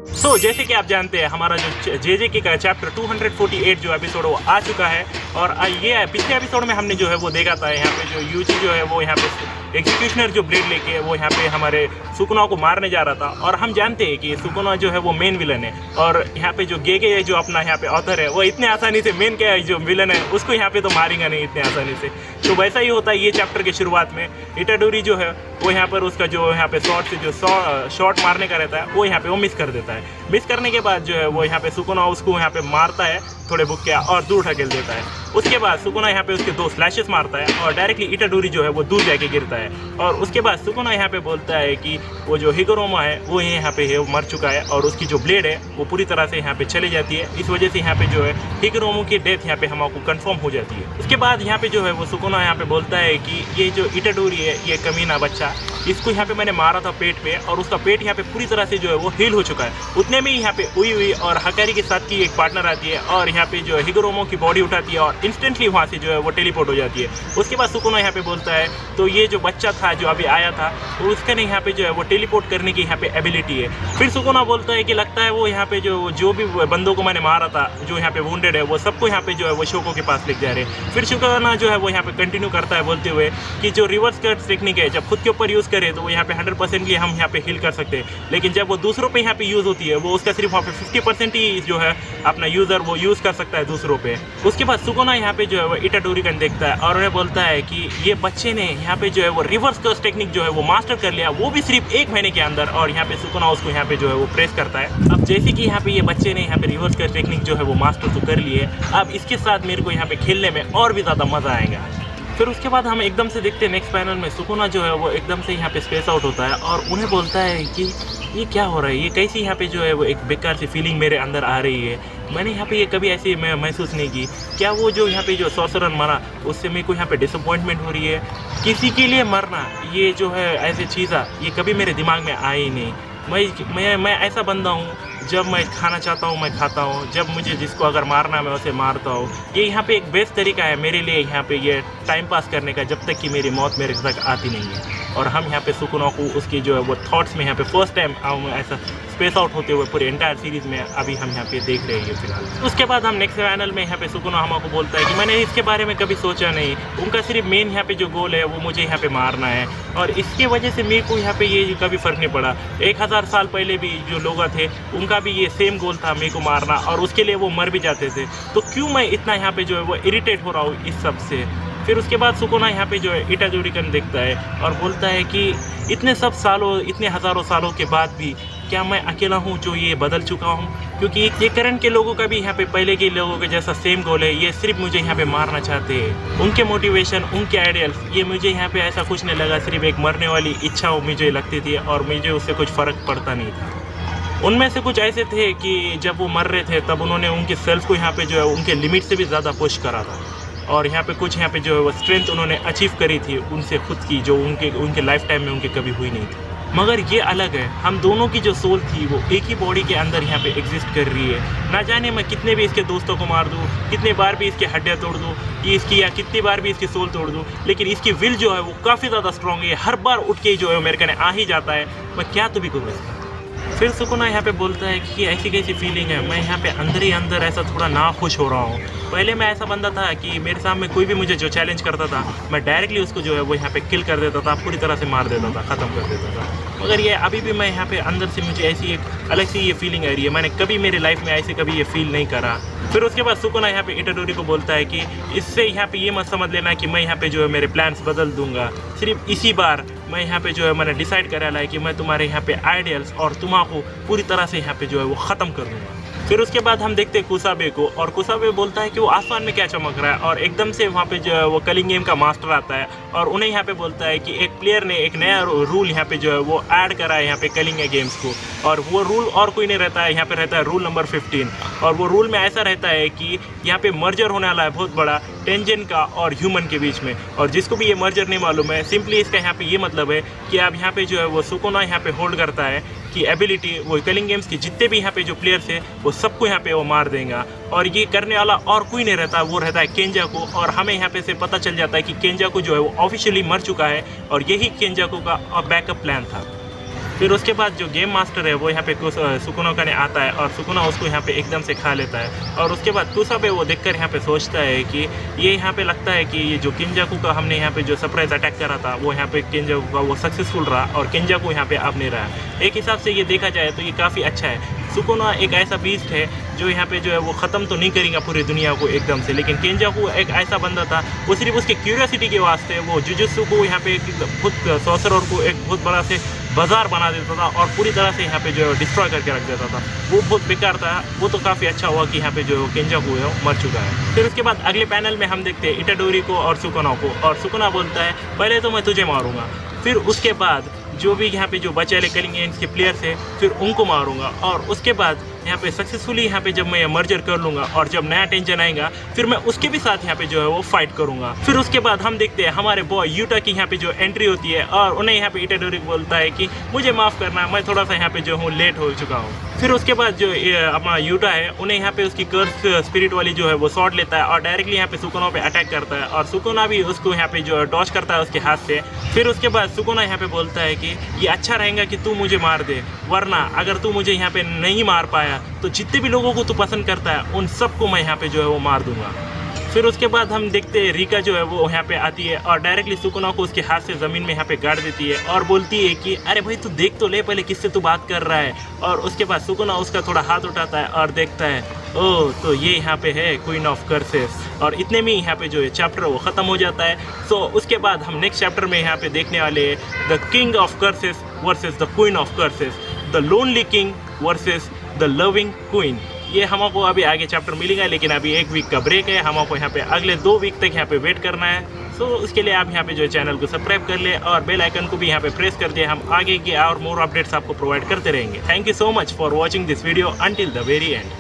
जैसे कि आप जानते हैं हमारा जो JJK का चैप्टर 248 जो एपिसोड वो आ चुका है। और ये पिछले एपिसोड में हमने जो है वो देखा था यहाँ पे जो यूची जो है वो यहाँ पे एग्जीक्यूशनर जो ब्लेड लेके वो यहाँ पे हमारे सुकुना को मारने जा रहा था। और हम जानते हैं कि सुकुना जो है वो मेन विलन है, और यहाँ पे जो गेगे जो अपना यहाँ पे ऑथर है वो इतने आसानी से मेन क्या है जो विलन है उसको यहाँ पे तो मारेगा नहीं इतने आसानी से। तो वैसा ही होता है ये चैप्टर के शुरुआत में। इटाडोरी जो है वो यहाँ पर उसका जो यहाँ पे शॉट से जो शॉट मारने का रहता है वो यहाँ पे वो मिस कर देता है। मिस करने के बाद जो है वो यहाँ पे सुकुना उसको यहाँ पे मारता है थोड़े बुक्के और दूर ढकेल देता है। उसके बाद सुकुना यहाँ पे उसके 2 स्लैशेस मारता है और डायरेक्टली इटाडोरी जो है वो दूर जाके गिरता है। और उसके बाद सुकुना यहाँ पे बोलता है कि वो जो हिगोरोमा है वो यहाँ पे है वो मर चुका है और उसकी जो ब्लेड है वो पूरी तरह से यहाँ पे चली जाती है। इस वजह से यहाँ पे जो है हिगोरोमा की डेथ यहाँ पे हमको कंफर्म हो जाती है। उसके बाद यहाँ पे जो है वो सुकुना यहाँ पे बोलता है कि ये जो इटाडोरी है ये कमीना बच्चा, इसको यहाँ पे मैंने मारा था पेट पे और उसका पेट यहाँ पे पूरी तरह से जो है वो हील हो चुका है। उतने में ही यहाँ पे उई और हकारी के साथ की एक पार्टनर आती है और यहाँ पे जो है हिगोरोमा की बॉडी उठाती है और इंस्टेंटली वहाँ से जो है वो टेलीपोर्ट हो जाती है। उसके बाद सुकुना यहाँ पे बोलता है तो ये जो बच्चा था जो अभी आया था तो उसके ने यहाँ पे जो है वो टेलीपोर्ट करने की यहाँ पे एबिलिटी है। फिर सुकुना बोलता है कि लगता है वो यहाँ पे जो भी बंदों को मैंने मारा था जो यहाँ पे वुंडेड है वो सबको यहाँ पे जो है वो शोको के पास लेके जा रहे हैं। फिर सुकुना जो है वो यहाँ पे कंटिन्यू करता है बोलते हुए कि जो रिवर्स कट टेक्निक है जब खुद के ऊपर यूज़ करे तो वो यहाँ पे 100% के हम यहाँ पे हील कर सकते हैं, लेकिन जब वो दूसरों पे यहाँ पे यूज़ होती है वो उसका सिर्फ वहाँ पे 50% ही जो है अपना यूज़र वो यूज़ कर सकता है दूसरों पे। उसके बाद सुकुना यहाँ पे जो है वो इटाडोरी कन देखता है और उन्हें बोलता है कि ये बच्चे ने यहाँ पे जो है वो रिवर्स कर्स टेक्निक जो है वो मास्टर कर लिया, वो भी सिर्फ 1 महीने के अंदर। और यहाँ पे सुकुना उसको यहाँ पे जो है वो प्रेस करता है। अब जैसे कि यहाँ पे ये बच्चे ने यहाँ पे रिवर्स कर्स टेक्निक जो है वो मास्टर तो कर लिए, अब इसके साथ मेरे को यहाँ पे खेलने में और भी ज़्यादा मज़ा आएगा। फिर उसके बाद हम एकदम से देखते हैं नेक्स्ट पैनल में सुकुना जो है वो एकदम से यहाँ पे स्पेस आउट होता है और उन्हें बोलता है कि ये क्या हो रहा है, ये कैसी यहाँ पे जो है वो एक बेकार सी फीलिंग मेरे अंदर आ रही है। मैंने यहाँ पे ये कभी ऐसे महसूस नहीं की। क्या वो जो यहाँ पे जो सॉर्सरर मरा उससे मेरे को यहाँ पे डिसअपॉइंटमेंट हो रही है। किसी के लिए मरना ये जो है ऐसी चीज़ ये कभी मेरे दिमाग में आई नहीं। मैं ऐसा बंदा हूँ जब मैं खाना चाहता हूँ मैं खाता हूँ, जब मुझे जिसको अगर मारना मैं उसे मारता हूँ। ये यहाँ पे एक बेस्ट तरीका है मेरे लिए यहाँ पे ये टाइम पास करने का जब तक कि मेरी मौत मेरे तक आती नहीं है। और हम यहाँ पे सुकुना को उसकी जो है वो थॉट्स में यहाँ पे फर्स्ट टाइम ऐसा स्पेस आउट होते हुए पूरे एंटायर सीरीज़ में अभी हम यहाँ पे देख रहे हैं फिलहाल। उसके बाद हम नेक्स्ट पैनल में यहाँ पे सुकुना हमको बोलता है कि मैंने इसके बारे में कभी सोचा नहीं, उनका सिर्फ मेन यहाँ पे जो गोल है वो मुझे यहाँ पे मारना है और इसके वजह से मेरे को यहाँ पे ये कभी फ़र्क नहीं पड़ा। 1000 साल पहले भी जो लोग थे उनका भी ये सेम गोल था मेरे को मारना और उसके लिए वो मर भी जाते थे, तो क्यों मैं इतना यहाँ पे जो है वो इरिटेट हो रहा हूँ इस सब से। फिर उसके बाद सुकुना यहाँ पे जो है इटाडोरी कन देखता है और बोलता है कि इतने सब सालों इतने हज़ारों सालों के बाद भी क्या मैं अकेला हूँ जो ये बदल चुका हूँ, क्योंकि ये करंट के लोगों का भी यहाँ पे पहले के लोगों के जैसा सेम गोल है। ये सिर्फ मुझे यहाँ पे मारना चाहते हैं। उनके मोटिवेशन उनके आइडियल्स ये मुझे यहाँ पे ऐसा कुछ नहीं लगा, सिर्फ एक मरने वाली इच्छा मुझे लगती थी और मुझे उससे कुछ फ़र्क पड़ता नहीं था। उनमें से कुछ ऐसे थे कि जब वो मर रहे थे तब उन्होंने उनके सेल्फ को यहाँ पे जो है उनके लिमिट से भी ज़्यादा पुश करा था और यहाँ पे कुछ यहाँ पे जो है वो स्ट्रेंथ उन्होंने अचीव करी थी उनसे खुद की जो उनके लाइफ टाइम में उनके कभी हुई नहीं थी। मगर ये अलग है, हम दोनों की जो सोल थी वो एक ही बॉडी के अंदर यहाँ पे एग्जिस्ट कर रही है। ना जाने मैं कितने भी इसके दोस्तों को मार दूँ, कितने बार भी इसके हड्डियाँ तोड़ दूँ ये इसकी, या कितनी बार भी इसकी सोल तोड़ दूँ, लेकिन इसकी विल जो है वो काफ़ी ज़्यादा स्ट्रॉन्ग है। हर बार उठ के जो है मेरे कहने आ ही जाता है, मैं क्या तो भी करूँ। फिर सुकुना यहाँ पे बोलता है कि ऐसी कैसी फीलिंग है, मैं यहाँ पे अंदर ही अंदर ऐसा थोड़ा ना खुश हो रहा हूँ। पहले मैं ऐसा बंदा था कि मेरे सामने कोई भी मुझे जो चैलेंज करता था मैं डायरेक्टली उसको जो है वो यहाँ पे किल कर देता था, पूरी तरह से मार देता था, ख़त्म कर देता था। मगर ये अभी भी मैं यहाँ पे अंदर से मुझे ऐसी एक अलग सी ये फीलिंग आ रही है, मैंने कभी मेरे लाइफ में ऐसे कभी ये फील नहीं करा। फिर उसके बाद सुकुना यहाँ पे इटाडोरी को बोलता है कि इससे यहाँ पे ये मत समझ लेना कि मैं यहाँ पे जो है मेरे प्लान्स बदल दूंगा, सिर्फ इसी बार मैं यहाँ पे जो है मैंने डिसाइड करा है कि मैं तुम्हारे यहाँ पे आइडियल्स और तुम्हारा पूरी तरह से यहाँ पे जो है वो ख़त्म कर दूँगा। फिर उसके बाद हम देखते हैं कुसाबे को और कुसाबे बोलता है कि वो आसमान में क्या चमक रहा है और एकदम से वहाँ पे जो है वो कलिंग गेम का मास्टर आता है और उन्हें यहाँ पे बोलता है कि एक प्लेयर ने एक नया रूल यहाँ पे जो है वो ऐड करा है यहाँ पे कलिंग गेम्स को, और वो रूल और कोई नहीं रहता है, यहाँ पे रहता है रूल नंबर 15। और वो रूल में ऐसा रहता है कि यहाँ पे मर्जर होने वाला है बहुत बड़ा टेंजन का और ह्यूमन के बीच में, और जिसको भी ये मर्जर नहीं मालूम है सिंपली इसका यहाँ पे ये मतलब है कि आप यहाँ पे जो है वो सुकुना यहाँ पे होल्ड करता है कि एबिलिटी वो कलिंग गेम्स के जितने भी यहाँ पे जो प्लेयर्स हैं वो सबको यहाँ पे वो मार देगा, और ये करने वाला और कोई नहीं रहता, वो रहता है केंजाकू। और हमें यहाँ पे से पता चल जाता है कि केंजाकू जो है वो ऑफिशियली मर चुका है और यही केंजाकू का बैकअप प्लान था। फिर उसके बाद जो गेम मास्टर है वो यहाँ पे सुकुना का आता है और सुकुना उसको यहाँ पे एकदम से खा लेता है। और उसके बाद कुसाबे वो देखकर यहाँ पे सोचता है कि ये यहाँ पे लगता है कि ये जो किंजाकू का हमने यहाँ पे जो सरप्राइज अटैक करा था वो यहाँ पे किंजाकू का वो सक्सेसफुल रहा और किंजाकू यहाँ पे अब नहीं रहा। एक हिसाब से ये देखा जाए तो ये काफ़ी अच्छा है। सुकुना एक ऐसा बीस्ट है जो यहाँ पे जो है वो ख़त्म तो नहीं करेगा पूरी दुनिया को एकदम से, लेकिन किंजाकू एक ऐसा बंदा था वो सिर्फ उसके क्यूरियोसिटी के वास्ते वो जुजुत्सु को यहाँ पे खुद सॉर्सरर को एक बहुत बड़ा से बाजार बना देता था और पूरी तरह से यहाँ पे जो डिस्ट्रॉय करके रख देता था। वो बहुत बेकार था। वो तो काफ़ी अच्छा हुआ कि यहाँ पे जो किंजाकू है वो मर चुका है। फिर उसके बाद अगले पैनल में हम देखते हैं इटाडोरी को और सुकुना को, और सुकुना बोलता है पहले तो मैं तुझे मारूंगा, फिर उसके बाद जो भी यहाँ पे जो बचे वाले कलिंग एंड्स के प्लेयर्स है फिर उनको मारूंगा, और उसके बाद यहाँ पे सक्सेसफुली यहाँ पे जब मैं मर्जर कर लूँगा और जब नया टेंशन आएगा फिर मैं उसके भी साथ यहाँ पे जो है वो फाइट करूँगा। फिर उसके बाद हम देखते हैं हमारे बॉय यूटा की यहाँ पे जो एंट्री होती है और उन्हें यहाँ पे इटाडोरी बोलता है कि मुझे माफ़ करना, मैं थोड़ा सा यहाँ पे जो हूँ लेट हो चुका हूँ। फिर उसके बाद जो अपना यूटा है उन्हें यहाँ पे उसकी कर्स स्पिरिट वाली जो है वो शॉट लेता है और डायरेक्टली यहाँ पे सुकुना पे अटैक करता है और सुकुना भी उसको यहाँ पे जो डॉज करता है उसके हाथ से। फिर उसके बाद सुकुना यहाँ पे बोलता है कि ये अच्छा रहेगा कि तू मुझे मार दे, वरना अगर तू मुझे यहाँ पे नहीं मार पाया तो जितने भी लोगों को तू पसंद करता है उन सबको मैं यहाँ पे जो है वो मार दूंगा। फिर उसके बाद हम देखते हैं रिका जो है वो यहाँ पे आती है और डायरेक्टली सुकुना को उसके हाथ से ज़मीन में यहाँ पे गाड़ देती है और बोलती है कि अरे भाई तू देख तो ले पहले किससे तू बात कर रहा है। और उसके बाद सुकुना उसका थोड़ा हाथ उठाता है और देखता है ओह तो ये यहाँ पे है क्वीन ऑफ कर्सेस, और इतने में यहाँ पे जो है चैप्टर वो ख़त्म हो जाता है। सो उसके बाद हम नेक्स्ट चैप्टर में यहाँ पे देखने वाले हैं the king of curses versus the queen of curses, the lonely king versus the loving queen. ये हमको अभी आगे चैप्टर मिलेगा, लेकिन अभी एक वीक का ब्रेक है, हमको यहाँ पे अगले 2 वीक तक यहाँ पे वेट करना है। सो उसके लिए आप यहाँ पे जो चैनल को सब्सक्राइब कर ले और बेल आइकन को भी यहाँ पे प्रेस कर दिए। हम आगे के और मोर अपडेट्स आपको प्रोवाइड करते रहेंगे। Thank you so much for watching this video until the very and.